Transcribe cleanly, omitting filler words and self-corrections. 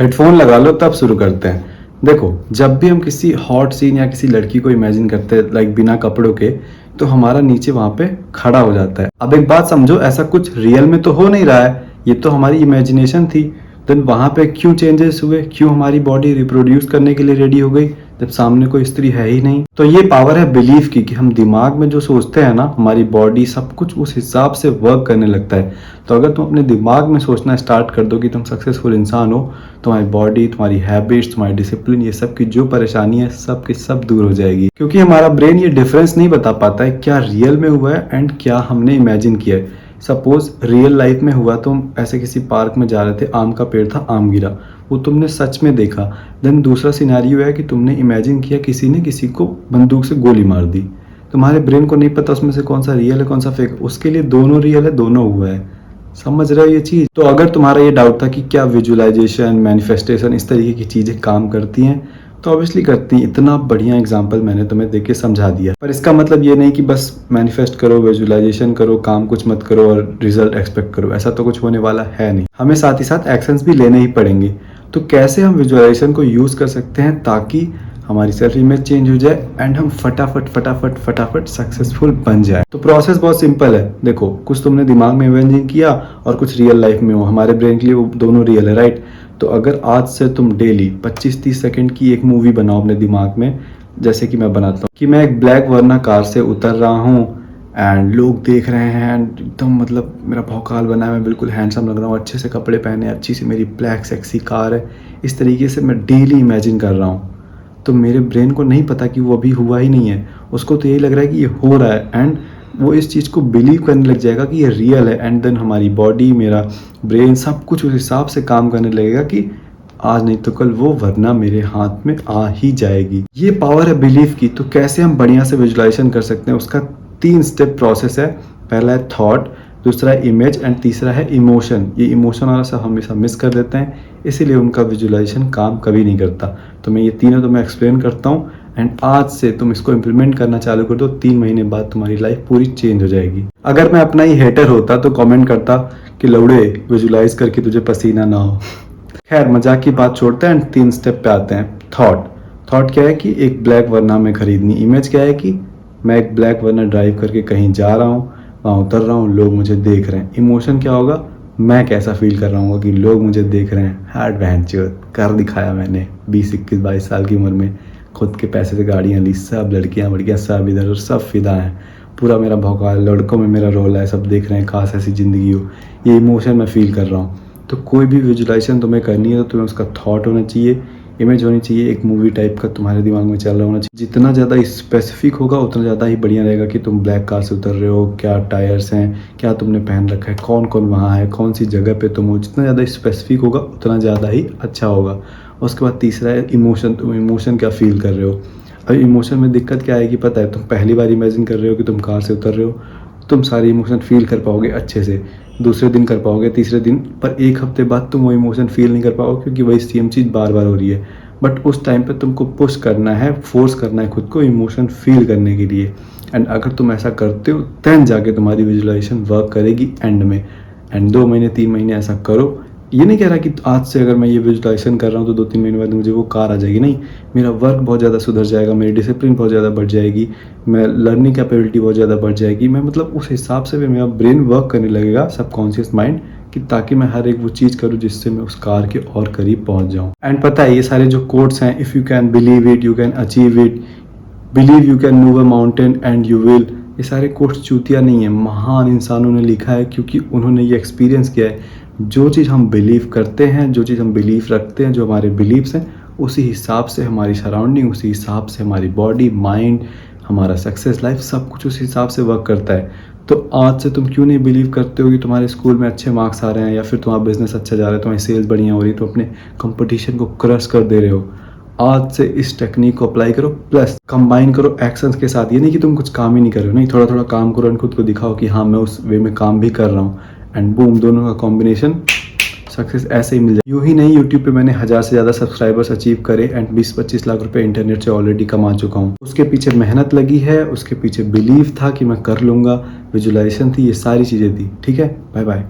Headphone लगा लो तब शुरू करते हैं। देखो, जब भी हम किसी हॉट सीन या किसी लड़की को इमेजिन करते हैं लाइक बिना कपड़ों के, तो हमारा नीचे वहाँ पे खड़ा हो जाता है। अब एक बात समझो, ऐसा कुछ रियल में तो हो नहीं रहा है, ये तो हमारी इमेजिनेशन थी। देन वहाँ पे क्यों चेंजेस हुए, क्यों हमारी बॉडी रिप्रोड्यूस करने के लिए रेडी हो गई जब सामने कोई स्त्री है ही नहीं। तो ये पावर है बिलीफ की, कि हम दिमाग में जो सोचते हैं ना, हमारी बॉडी सब कुछ उस हिसाब से वर्क करने लगता है। तो अगर तुम अपने दिमाग में सोचना स्टार्ट कर दो कि तुम सक्सेसफुल इंसान हो, तुम्हारी बॉडी, तुम्हारी हैबिट्स, तुम्हारी डिसिप्लिन, ये सब की जो परेशानी है सब की सब दूर हो जाएगी। क्योंकि हमारा ब्रेन ये डिफरेंस नहीं बता पाता है क्या रियल में हुआ है एंड क्या हमने इमेजिन किया है। सपोज रियल लाइफ में हुआ, तुम ऐसे किसी पार्क में जा रहे थे, आम का पेड़ था, आम गिरा, वो तुमने सच में देखा। देन दूसरा सिनेरियो है कि तुमने इमेजिन किया किसी ने किसी को बंदूक से गोली मार दी। तुम्हारे ब्रेन को नहीं पता उसमें से कौन सा रियल है कौन सा फेक, उसके लिए दोनों रियल है, दोनों हुआ है। समझ रहे हो ये चीज़? तो अगर तुम्हारा ये डाउट था कि क्या विजुअलाइजेशन, मैनिफेस्टेशन इस तरीके की चीज़ें काम करती हैं, तो ऑब्वियसली करती हैं। इतना बढ़िया एग्जाम्पल मैंने तुम्हें देके के समझा दिया। पर इसका मतलब ये नहीं कि बस मैनिफेस्ट करो, विजुअलाइजेशन करो, काम कुछ मत करो और रिजल्ट एक्सपेक्ट करो। ऐसा तो कुछ होने वाला है नहीं। हमें साथ ही साथ एक्शंस भी लेने ही पड़ेंगे। तो कैसे हम विजुअलाइजेशन को यूज़ कर सकते हैं ताकि हमारी सेल्फ इमेज चेंज हो जाए एंड हम फटाफट सक्सेसफुल बन जाए। तो प्रोसेस बहुत सिंपल है। देखो, कुछ तुमने दिमाग में इमेजिन किया और कुछ रियल लाइफ में हो। हमारे ब्रेन के लिए वो दोनों रियल है, राइट? तो अगर आज से तुम डेली 25-30 सेकंड की एक मूवी बनाओ अपने दिमाग में, जैसे कि मैं बनाता हूँ कि मैं एक ब्लैक वर्ना कार से उतर रहा हूँ एंड लोग देख रहे हैं एंड एकदम मतलब मेरा भौकाल बना है, मैं बिल्कुल हैंडसम लग रहा हूँ, अच्छे से कपड़े पहने, अच्छी सी मेरी ब्लैक सेक्सी कार है। इस तरीके से मैं डेली इमेजिन कर रहा हूँ। तो मेरे ब्रेन को नहीं पता कि वो अभी हुआ ही नहीं है, उसको तो यही लग रहा है कि ये हो रहा है एंड वो इस चीज़ को बिलीव करने लग जाएगा कि ये रियल है। एंड देन हमारी बॉडी, मेरा ब्रेन सब कुछ उस हिसाब से काम करने लगेगा कि आज नहीं तो कल वो वरना मेरे हाथ में आ ही जाएगी। ये पावर है बिलीफ की। तो कैसे हम बढ़िया से विजुअलाइजेशन कर सकते हैं, उसका 3 स्टेप प्रोसेस है। पहला है थॉट, दूसरा है इमेज एंड तीसरा है इमोशन। ये इमोशन वाला सब हमेशा मिस कर देते हैं, इसीलिए उनका विजुअलाइजेशन काम कभी नहीं करता। तो मैं ये तीनों तुम्हें एक्सप्लेन करता हूँ एंड आज से तुम इसको इम्प्लीमेंट करना चालू कर दो। 3 महीने बाद तुम्हारी लाइफ पूरी चेंज हो जाएगी। अगर मैं अपना ही हेटर होता तो कमेंट करता कि लौड़े विजुअलाइज करके तुझे पसीना ना हो। खैर, मजाक की बात छोड़ते हैं एंड 3 स्टेप पे आते हैं। थॉट क्या है कि एक ब्लैक वर्ना हमें खरीदनी। इमेज क्या है कि मैं एक ब्लैक वर्ना ड्राइव करके कहीं जा रहा हूँ, वहाँ उतर रहा हूँ, लोग मुझे देख रहे हैं। इमोशन क्या होगा, मैं कैसा फील कर रहा हूँ कि लोग मुझे देख रहे हैं। हार्ड वैंचर कर दिखाया मैंने 20-21-22 साल की उम्र में। खुद के पैसे से गाड़ियाँ ली, सब लड़कियाँ सब इधर और सब फिदा हैं। पूरा मेरा भौकाल, लड़कों में मेरा रोल है, सब देख रहे हैं, काश ऐसी ज़िंदगी हो। ये इमोशन मैं फील कर रहा हूँ। तो कोई भी विजुअलाइजेशन तुम्हें करनी है तो तुम्हें उसका थॉट होना चाहिए, इमेज होनी चाहिए, एक मूवी टाइप का तुम्हारे दिमाग में चल रहा होना चाहिए। जितना ज़्यादा स्पेसिफिक होगा उतना ज़्यादा ही बढ़िया रहेगा कि तुम ब्लैक कार से उतर रहे हो, क्या टायर्स हैं, क्या तुमने पहन रखा है, कौन कौन वहाँ है, कौन सी जगह पे तुम हो। जितना ज़्यादा स्पेसिफिक होगा उतना ज़्यादा ही अच्छा होगा। उसके बाद तीसरा है इमोशन। तुम इमोशन क्या फील कर रहे हो। अब इमोशन में दिक्कत क्या आएगी पता है? तुम पहली बार इमेजिन कर रहे हो कि तुम कार से उतर रहे हो, तुम सारे इमोशन फील कर पाओगे अच्छे से, दूसरे दिन कर पाओगे, तीसरे दिन, पर 1 हफ्ते बाद तुम वो इमोशन फील नहीं कर पाओगे क्योंकि वही सेम चीज़ बार बार हो रही है। बट उस टाइम पे तुमको पुश करना है, फोर्स करना है खुद को इमोशन फील करने के लिए। एंड अगर तुम ऐसा करते हो तब जाके तुम्हारी विजुअलाइजेशन वर्क करेगी एंड में। एंड 2 महीने 3 महीने ऐसा करो। ये नहीं कह रहा कि आज से अगर मैं ये विजुअलाइजेशन कर रहा हूँ तो 2-3 महीने बाद मुझे वो कार आ जाएगी, नहीं। मेरा वर्क बहुत ज़्यादा सुधर जाएगा, मेरी डिसिप्लिन बहुत ज़्यादा बढ़ जाएगी, मैं लर्निंग कैपेबिलिटी बहुत ज़्यादा बढ़ जाएगी। मैं मतलब उस हिसाब से भी मेरा ब्रेन वर्क करने लगेगा, सबकॉन्शियस माइंड, कि ताकि मैं हर एक वो चीज़ करूँ जिससे मैं उस कार के और करीब पहुँच जाऊँ। एंड पता है ये सारे जो कोट्स हैं, if you can believe it you can achieve it, believe you can move a mountain and you will, ये सारे कोट्स चूतिया नहीं है, महान इंसानों ने लिखा है क्योंकि उन्होंने ये एक्सपीरियंस किया है। जो चीज़ हम बिलीव करते हैं, जो चीज़ हम बिलीव रखते हैं, जो हमारे बिलीव्स हैं, उसी हिसाब से हमारी सराउंडिंग, उसी हिसाब से हमारी बॉडी, माइंड, हमारा सक्सेस लाइफ, सब कुछ उस हिसाब से वर्क करता है। तो आज से तुम क्यों नहीं बिलीव करते हो कि तुम्हारे स्कूल में अच्छे मार्क्स आ रहे हैं या फिर तुम्हारा बिजनेस अच्छा जा रहा है, तुम्हारी सेल्स बढ़िया हो रही है, तो अपने कंपटीशन को क्रश कर दे रहे हो। आज से इस टेक्निक को अप्लाई करो, प्लस कंबाइन करो एक्शंस के साथ। ये नहीं कि तुम कुछ काम ही नहीं कर रहे हो, नहीं, थोड़ा थोड़ा काम करो एंड खुद को दिखाओ कि हाँ मैं उस वे में काम भी कर रहा हूँ। एंड बूम, दोनों का कॉम्बिनेशन सक्सेस ऐसे ही मिल जाए। यूँ ही नहीं, यूट्यूब पे मैंने 1000 से ज़्यादा सब्सक्राइबर्स अचीव करे एंड 20-25 लाख रुपए इंटरनेट से ऑलरेडी कमा चुका हूँ। उसके पीछे मेहनत लगी है, उसके पीछे बिलीव था कि मैं कर लूँगा, विजुअलाइजेशन थी, ये सारी चीज़ें थी। ठीक है, बाय बाय।